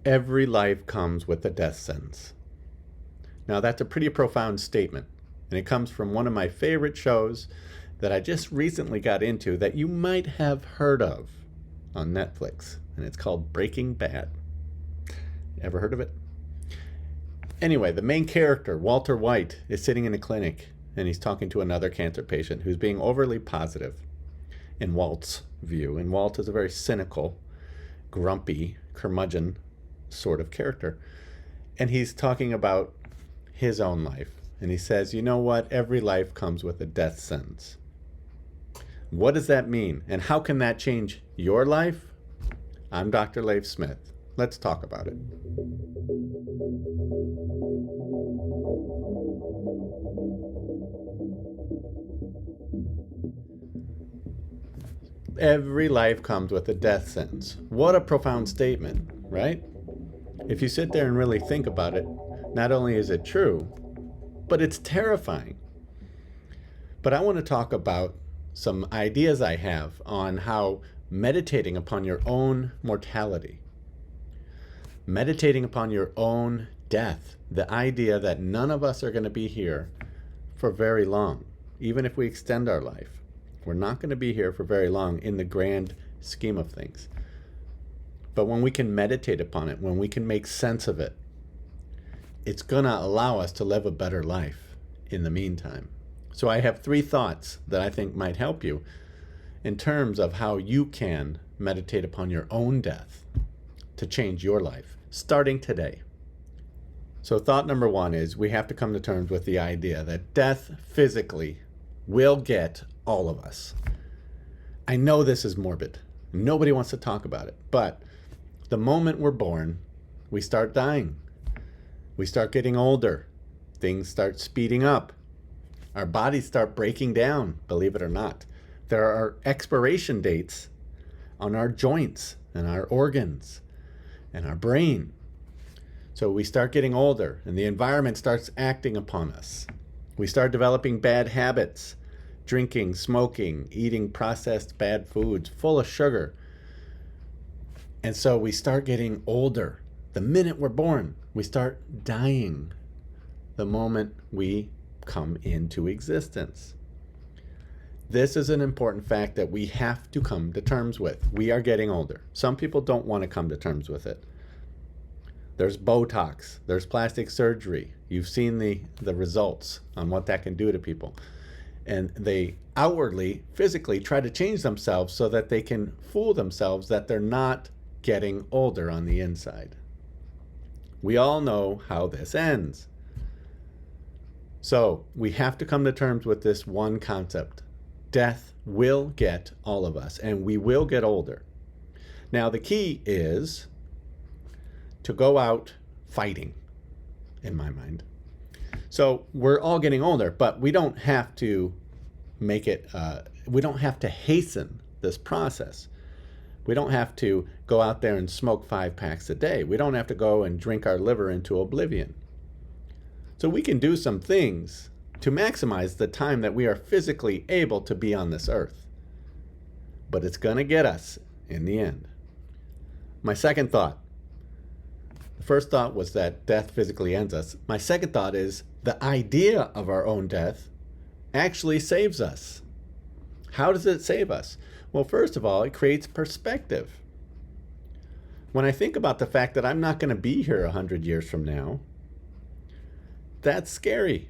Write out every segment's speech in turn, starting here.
Every life comes with a death sentence. Now, that's a pretty profound statement, and it comes from one of my favorite shows that I just recently got into that you might have heard of on Netflix, and it's called Breaking Bad. Ever heard of it? Anyway, the main character, Walter White, is sitting in a clinic, and he's talking to another cancer patient who's being overly positive in Walt's view. And Walt is a very cynical, grumpy, curmudgeon sort of character. And he's talking about his own life. And he says, you know what? Every life comes with a death sentence. What does that mean? And how can that change your life? I'm Dr. Leif Smith. Let's talk about it. Every life comes with a death sentence. What a profound statement, right? If you sit there and really think about it, not only is it true, but it's terrifying. But I want to talk about some ideas I have on how meditating upon your own mortality, meditating upon your own death, the idea that none of us are going to be here for very long, even if we extend our life. We're not going to be here for very long in the grand scheme of things. But when we can meditate upon it, when we can make sense of it, it's going to allow us to live a better life in the meantime. So I have 3 thoughts that I think might help you in terms of how you can meditate upon your own death to change your life, starting today. So thought number 1 is we have to come to terms with the idea that death physically will get all of us. I know this is morbid. Nobody wants to talk about it. But the moment we're born, we start dying. We start getting older. Things start speeding up. Our bodies start breaking down, believe it or not. There are expiration dates on our joints and our organs and our brain. So we start getting older and the environment starts acting upon us. We start developing bad habits, drinking, smoking, eating processed bad foods full of sugar. And so we start getting older. The minute we're born, we start dying the moment we come into existence. This is an important fact that we have to come to terms with. We are getting older. Some people don't want to come to terms with it. There's Botox, there's plastic surgery. You've seen the results on what that can do to people. And they outwardly, physically try to change themselves so that they can fool themselves that they're not getting older on the inside. We all know how this ends. So we have to come to terms with this one concept. Death will get all of us, and we will get older. Now, the key is to go out fighting, in my mind. So we're all getting older, but we don't have to make it, we don't have to hasten this process. We don't have to go out there and smoke 5 packs a day. We don't have to go and drink our liver into oblivion. So we can do some things to maximize the time that we are physically able to be on this earth. But it's going to get us in the end. My second thought. The first thought was that death physically ends us. My second thought is the idea of our own death actually saves us. How does it save us? Well, first of all, it creates perspective. When I think about the fact that I'm not going to be here 100 years from now, that's scary.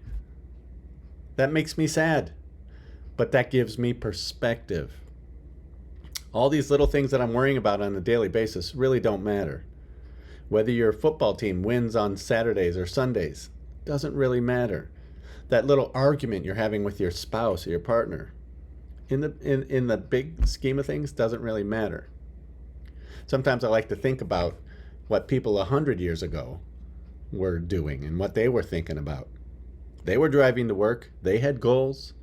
That makes me sad. But that gives me perspective. All these little things that I'm worrying about on a daily basis really don't matter. Whether your football team wins on Saturdays or Sundays, doesn't really matter. That little argument you're having with your spouse or your partner, in the big scheme of things, doesn't really matter. Sometimes I like to think about what people 100 years ago were doing and what they were thinking about. They were driving to work. They had goals.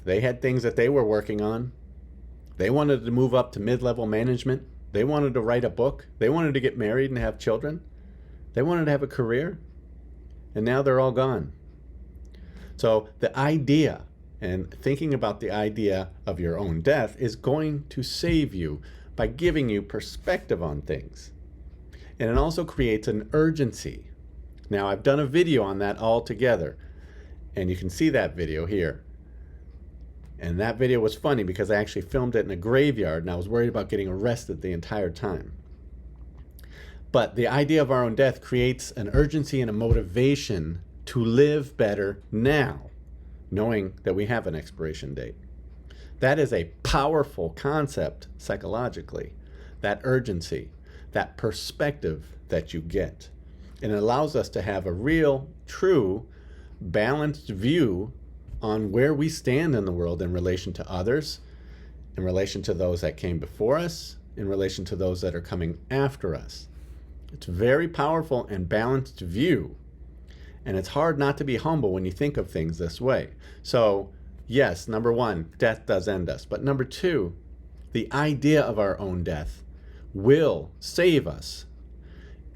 They had things that they were working on. They wanted to move up to mid-level management. They wanted to write a book. They wanted to get married and have children. They wanted to have a career. And now they're all gone. So the idea, and thinking about the idea of your own death, is going to save you by giving you perspective on things. And it also creates an urgency. Now, I've done a video on that altogether, and you can see that video here. And that video was funny because I actually filmed it in a graveyard, and I was worried about getting arrested the entire time. But the idea of our own death creates an urgency and a motivation to live better now, knowing that we have an expiration date. That is a powerful concept psychologically, that urgency, that perspective that you get. And it allows us to have a real, true, balanced view on where we stand in the world in relation to others, in relation to those that came before us, in relation to those that are coming after us. It's a very powerful and balanced view. And it's hard not to be humble when you think of things this way. So, yes, number one, death does end us. But number two, the idea of our own death will save us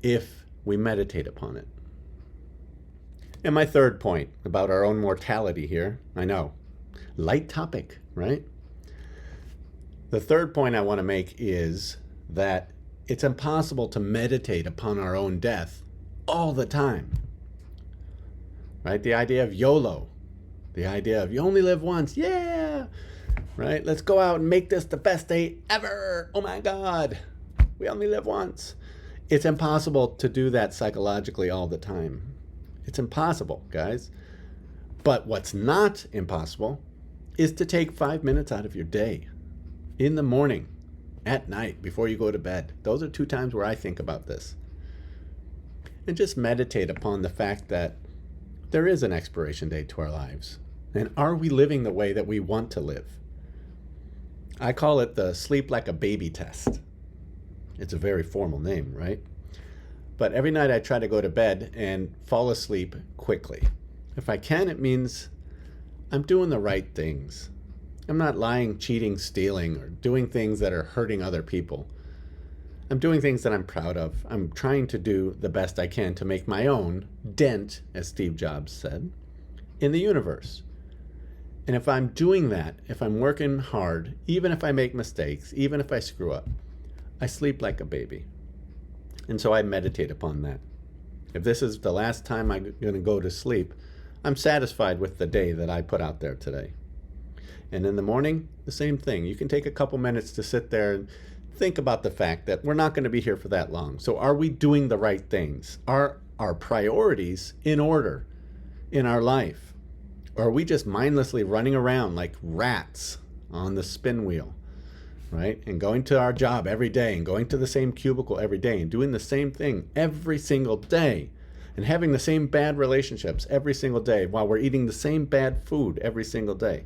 if we meditate upon it. And my third point about our own mortality here, I know, light topic, right? The third point I want to make is that it's impossible to meditate upon our own death all the time. Right? The idea of YOLO, the idea of you only live once, yeah, right? Let's go out and make this the best day ever. Oh my God, we only live once. It's impossible to do that psychologically all the time. It's impossible, guys. But what's not impossible is to take 5 minutes out of your day, in the morning, at night, before you go to bed. Those are 2 times where I think about this. And just meditate upon the fact that there is an expiration date to our lives. And are we living the way that we want to live? I call it the sleep like a baby test. It's a very formal name, right? But every night I try to go to bed and fall asleep quickly. If I can, it means I'm doing the right things. I'm not lying, cheating, stealing, or doing things that are hurting other people. I'm doing things that I'm proud of. I'm trying to do the best I can to make my own dent, as Steve Jobs said, in the universe. And if I'm doing that, if I'm working hard, even if I make mistakes, even if I screw up, I sleep like a baby. And so I meditate upon that. If this is the last time I'm going to go to sleep, I'm satisfied with the day that I put out there today. And in the morning, the same thing. You can take a couple minutes to sit there and think about the fact that we're not going to be here for that long. So are we doing the right things? Are our priorities in order in our life? Or are we just mindlessly running around like rats on the spin wheel, right? And going to our job every day and going to the same cubicle every day and doing the same thing every single day and having the same bad relationships every single day while we're eating the same bad food every single day.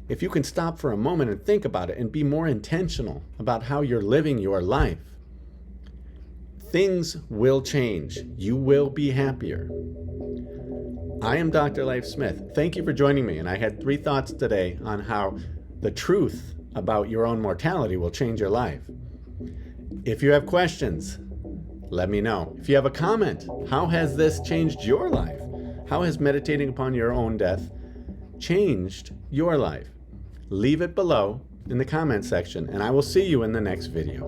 If you can stop for a moment and think about it and be more intentional about how you're living your life, things will change. You will be happier. I am Dr. Leif Smith. Thank you for joining me. And I had 3 thoughts today on how the truth about your own mortality will change your life. If you have questions, let me know. If you have a comment, how has this changed your life? How has meditating upon your own death changed your life? Leave it below in the comment section, and I will see you in the next video.